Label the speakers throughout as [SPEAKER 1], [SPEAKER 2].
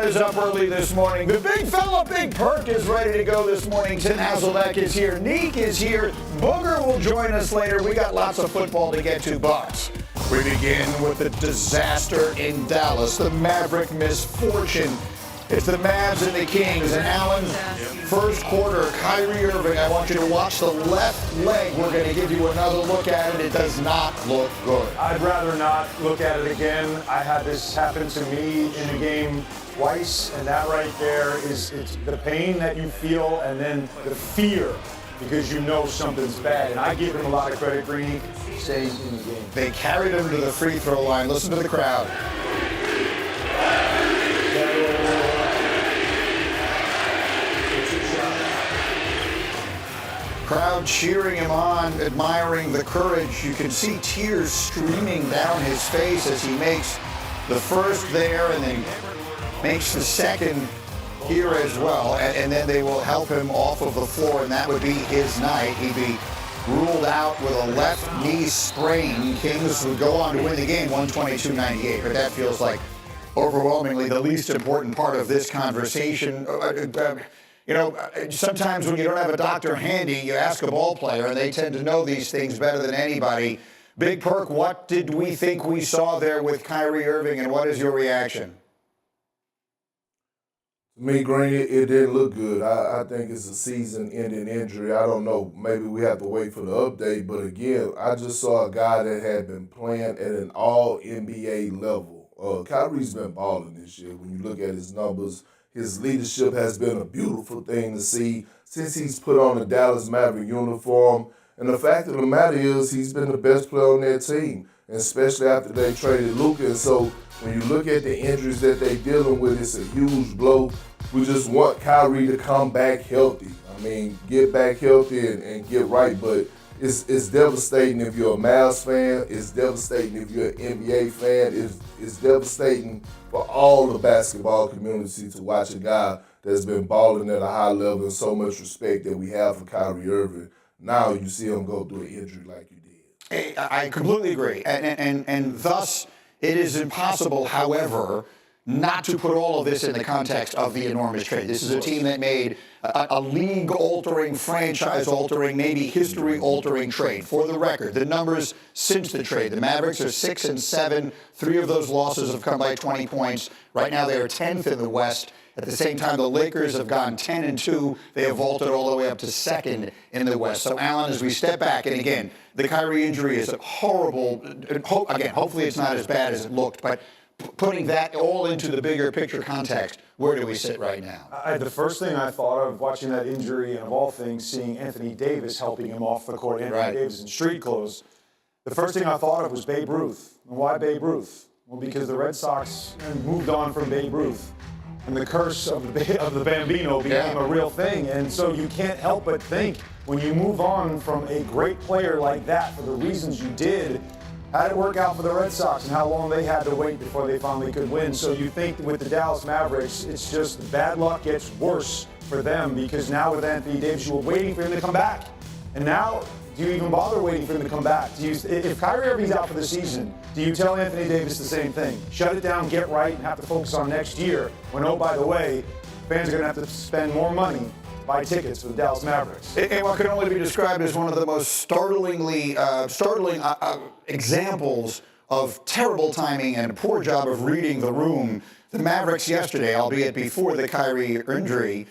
[SPEAKER 1] is up early this morning. The big fella, Big Perk, is ready to go this morning. Tim Hasselbeck is here. Neek is here. Booger will join us later. We got lots of football to get to, but we begin with the disaster in Dallas, the Maverick misfortune. It's the Mavs and the Kings. And Alan, first quarter, Kyrie Irving, I want you to watch the left leg. We're going to give you another look at it. It does not look good.
[SPEAKER 2] I'd rather not look at it again. I had this happen to me in a game twice, and that right there it's the pain that you feel and then the fear because you know something's bad. And I give him a lot of credit, Green, staying in the game.
[SPEAKER 1] They carried him to the free throw line. Listen to the crowd. Crowd cheering him on, admiring the courage. You can see tears streaming down his face as he makes the first there and then makes the second here as well. And then they will help him off of the floor, and that would be his night. He'd be ruled out with a left knee sprain. Kings would go on to win the game 122-98, but that feels like overwhelmingly the least important part of this conversation. You know, sometimes when you don't have a doctor handy, you ask a ball player, and they tend to know these things better than anybody. Big Perk, what did we think we saw there with Kyrie Irving, and what is your reaction?
[SPEAKER 3] To me, Green, it didn't look good. I think it's a season-ending injury. I don't know. Maybe we have to wait for the update. But, again, I just saw a guy that had been playing at an all-NBA level. Kyrie's been balling this year. When you look at his numbers, his leadership has been a beautiful thing to see since he's put on the Dallas Maverick uniform. And the fact of the matter is he's been the best player on that team, and especially after they traded Luka. And so when you look at the injuries that they're dealing with, it's a huge blow. We just want Kyrie to come back healthy. I mean, get back healthy and get right. But it's devastating if you're a Mavs fan. It's devastating if you're an NBA fan. It's devastating for all the basketball community to watch a guy that's been balling at a high level and so much respect that we have for Kyrie Irving. Now you see him go through an injury like you did.
[SPEAKER 1] I completely agree. And thus, it is impossible, however, not to put all of this in the context of the enormous trade. This is a team that made a league-altering, franchise-altering, maybe history-altering trade. For the record, the numbers since the trade, the Mavericks are 6-7. 3 of those losses have come by 20 points. Right now, they are 10th in the West. At the same time, the Lakers have gone 10-2. They have vaulted all the way up to 2nd in the West. So, Alan, as we step back, and again, the Kyrie injury is horrible. Again, hopefully it's not as bad as it looked, but putting that all into the bigger picture context, where do we sit right now?
[SPEAKER 2] The first thing I thought of watching that injury, and of all things, seeing Anthony Davis helping him off the court, Anthony Davis in street clothes, the first thing I thought of was Babe Ruth. And why Babe Ruth? Well, because the Red Sox moved on from Babe Ruth, and the curse of the Bambino became a real thing. And so you can't help but think, when you move on from a great player like that for the reasons you did, how did it work out for the Red Sox and how long they had to wait before they finally could win? So you think with the Dallas Mavericks, it's just bad luck gets worse for them, because now with Anthony Davis, you were waiting for him to come back. And now, do you even bother waiting for him to come back? If Kyrie Irving's out for the season, do you tell Anthony Davis the same thing? Shut it down, get right, and have to focus on next year, when, oh, by the way, fans are going to have to spend more money buy tickets for the Dallas Mavericks.
[SPEAKER 1] And what can only be described as one of the most startling examples of terrible timing and a poor job of reading the room. The Mavericks yesterday, albeit before the Kyrie injury,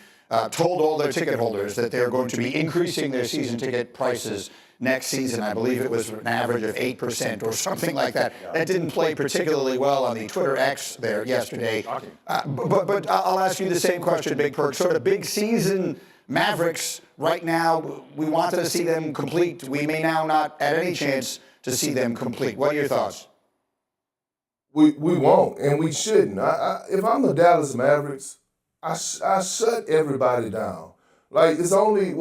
[SPEAKER 1] told all their ticket holders that they're going to be increasing their season ticket prices next season. I believe it was an average of 8% or something like that. That didn't play particularly well on the Twitter X there yesterday. But I'll ask you the same question, Big Perk. Sort of big season Mavericks right now, we wanted to see them complete. We may now not at any chance to see them complete. What are your thoughts?
[SPEAKER 3] We won't, and we shouldn't. If I'm the Dallas Mavericks, I shut everybody down. Like, it's only,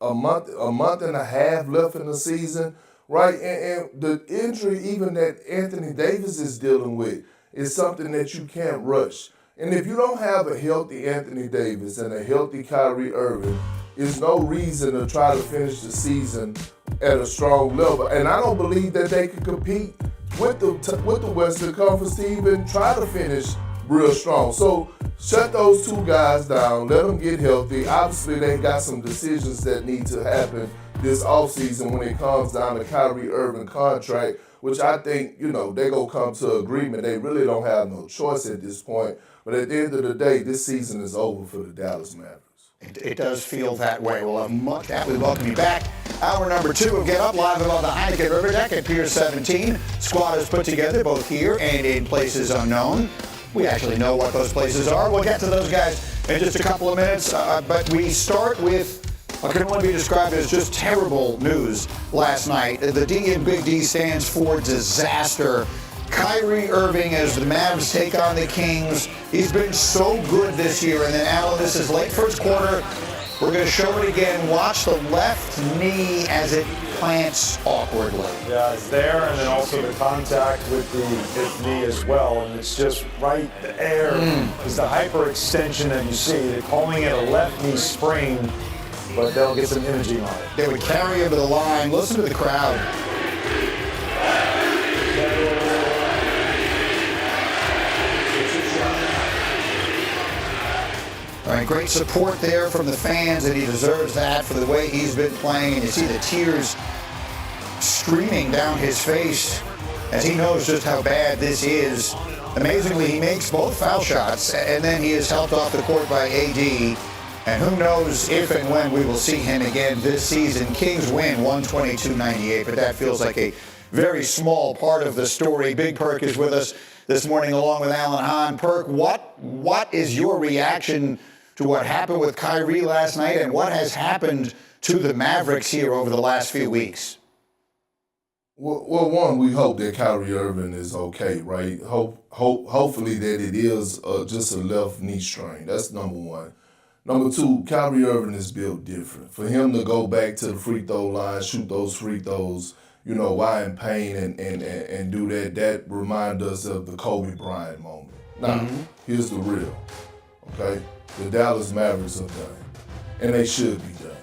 [SPEAKER 3] a month and a half left in the season, right? And the injury even that Anthony Davis is dealing with is something that you can't rush. And if you don't have a healthy Anthony Davis and a healthy Kyrie Irving, there's no reason to try to finish the season at a strong level. And I don't believe that they could compete with the Western Conference to even try to finish real strong. So shut those two guys down, let them get healthy. Obviously, they got some decisions that need to happen this offseason when it comes down to Kyrie Irving contract, which I think, they're going to come to agreement. They really don't have no choice at this point. But at the end of the day, this season is over for the Dallas Mavericks.
[SPEAKER 1] It does feel that way. We'll have much happily welcome you back. Hour number 2 of Get Up, live above the Heineken River Deck at Pier 17. Squad is put together both here and in places unknown. We actually know what those places are. We'll get to those guys in just a couple of minutes. But we start with what can only be described as just terrible news last night. The D in Big D stands for disaster. Kyrie Irving as the Mavs take on the Kings. He's been so good this year. And then, Alan, this is late first quarter. We're going to show it again. Watch the left knee as it plants awkwardly.
[SPEAKER 2] Yeah, it's there, and then also the contact with the hip knee as well. And it's just right there is the hyperextension that you see. They're calling it a left knee sprain, but they'll get some imaging on it.
[SPEAKER 1] They would carry him to the line. Listen to the crowd. All right, great support there from the fans, and he deserves that for the way he's been playing. And you see the tears streaming down his face as he knows just how bad this is. Amazingly, he makes both foul shots, and then he is helped off the court by AD. And who knows if and when we will see him again this season. Kings win 122-98, but that feels like a very small part of the story. Big Perk is with us this morning along with Alan Hahn. Perk, what is your reaction to what happened with Kyrie last night, and what has happened to the Mavericks here over the last few weeks?
[SPEAKER 3] Well, one, we hope that Kyrie Irving is okay, right? Hopefully that it is just a left knee strain. That's number one. Number two, Kyrie Irving is built different. For him to go back to the free throw line, shoot those free throws, while in pain and do that reminds us of the Kobe Bryant moment. Now, here's the real, okay? The Dallas Mavericks are done, and they should be done,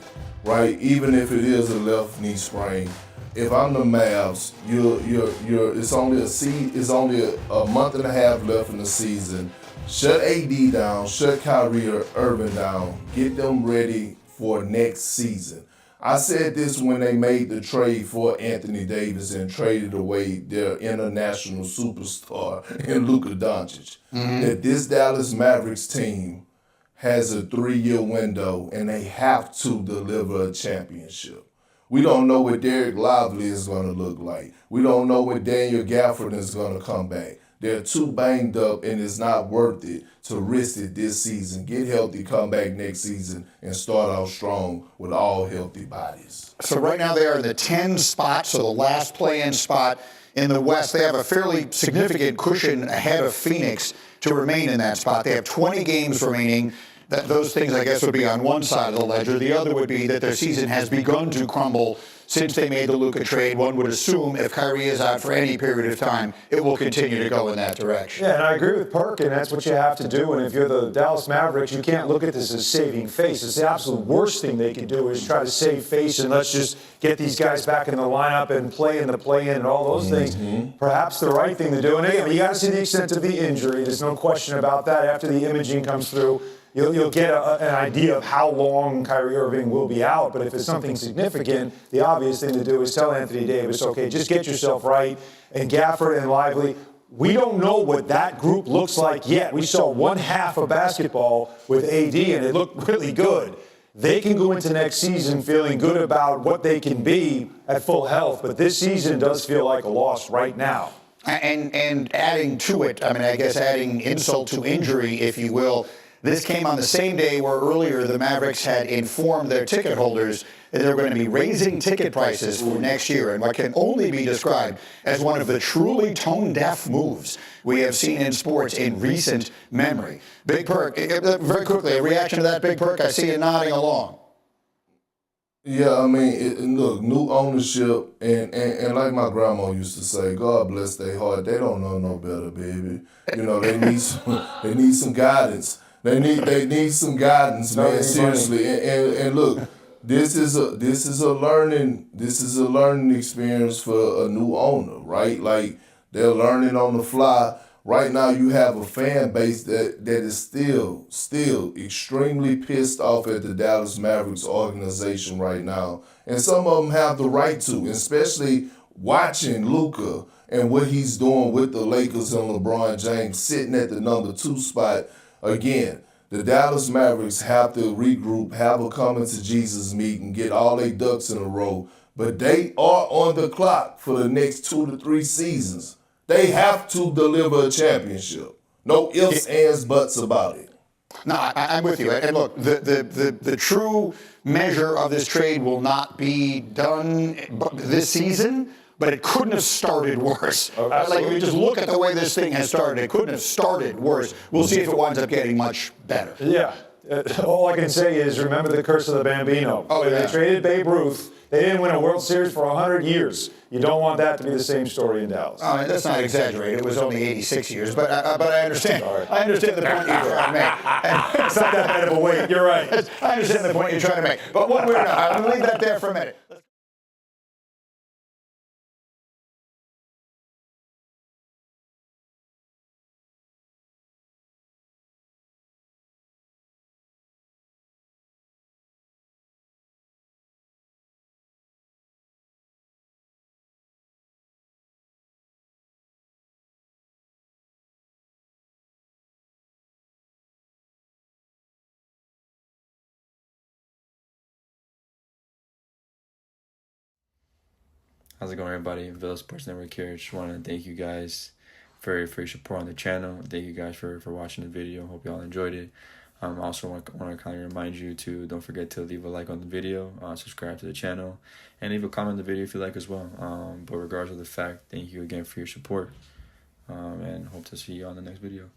[SPEAKER 3] right? Even if it is a left knee sprain. If I'm the Mavs, it's only a month and a half left in the season. Shut AD down, shut Kyrie Irving down, get them ready for next season. I said this when they made the trade for Anthony Davis and traded away their international superstar in Luka Doncic. That this Dallas Mavericks team has a 3-year window and they have to deliver a championship. We don't know what Derek Lively is going to look like. We don't know when Daniel Gafford is going to come back. They're too banged up, and it's not worth it to risk it this season. Get healthy, come back next season, and start out strong with all healthy bodies.
[SPEAKER 1] So right now they are in the 10 spot, so the last play-in spot in the West. They have a fairly significant cushion ahead of Phoenix to remain in that spot. They have 20 games remaining. Those things, I guess, would be on one side of the ledger. The other would be that their season has begun to crumble since they made the Luka trade. One would assume if Kyrie is out for any period of time, it will continue to go in that direction.
[SPEAKER 2] Yeah, and I agree with Perk, and that's what you have to do. And if you're the Dallas Mavericks, you can't look at this as saving face. It's the absolute worst thing they can do is try to save face and let's just get these guys back in the lineup and play in the play-in and all those things. Perhaps the right thing to do. And again, you got to see the extent of the injury. There's no question about that. After the imaging comes through, you'll get an idea of how long Kyrie Irving will be out. But if it's something significant, the obvious thing to do is tell Anthony Davis, okay, just get yourself right. And Gafford and Lively, we don't know what that group looks like yet. We saw one half of basketball with AD, and it looked really good. They can go into next season feeling good about what they can be at full health. But this season does feel like a loss right now.
[SPEAKER 1] And adding to it, I mean, I guess adding insult to injury, if you will, this came on the same day where earlier the Mavericks had informed their ticket holders that they're going to be raising ticket prices for next year in what can only be described as one of the truly tone-deaf moves we have seen in sports in recent memory. Big Perk, very quickly, a reaction to that, Big Perk? I see you nodding along.
[SPEAKER 3] Yeah, I mean, look, new ownership, and like my grandma used to say, God bless their heart, they don't know no better, baby. They need some guidance. They need some guidance, man. Seriously, and look, this is a learning experience for a new owner, right? Like they're learning on the fly. Right now, you have a fan base that is still extremely pissed off at the Dallas Mavericks organization right now. And some of them have the right to, especially watching Luka and what he's doing with the Lakers and LeBron James sitting at the number 2 spot. Again, the Dallas Mavericks have to regroup, have a coming to Jesus meeting, get all their ducks in a row. But they are on the clock for the next 2 to 3 seasons. They have to deliver a championship. No ifs, ands, buts about it.
[SPEAKER 1] No, I'm with you. And look, the true measure of this trade will not be done this season, but it couldn't have started worse. Like, if you just look at the way this thing has started, it couldn't have started worse. We'll see if it winds up getting much better.
[SPEAKER 2] Yeah. All I can say is remember the curse of the Bambino.
[SPEAKER 1] Oh, yeah.
[SPEAKER 2] They traded Babe Ruth. They didn't win a World Series for 100 years. You don't want that to be the same story in Dallas.
[SPEAKER 1] That's not exaggerated. It was only 86 years, but I understand. I understand the point you're trying to make.
[SPEAKER 2] It's not that bad of a wait. You're right.
[SPEAKER 1] I understand the point you're trying to make. But one way or another, I'm going to leave that there for a minute.
[SPEAKER 4] How's it going, everybody? Villa Sports Network here. Just want to thank you guys for your support on the channel. Thank you guys for watching the video. Hope you all enjoyed it. I also want to kind of remind you to don't forget to leave a like on the video, subscribe to the channel, and leave a comment on the video if you like as well. But regardless of the fact, thank you again for your support, and hope to see you on the next video.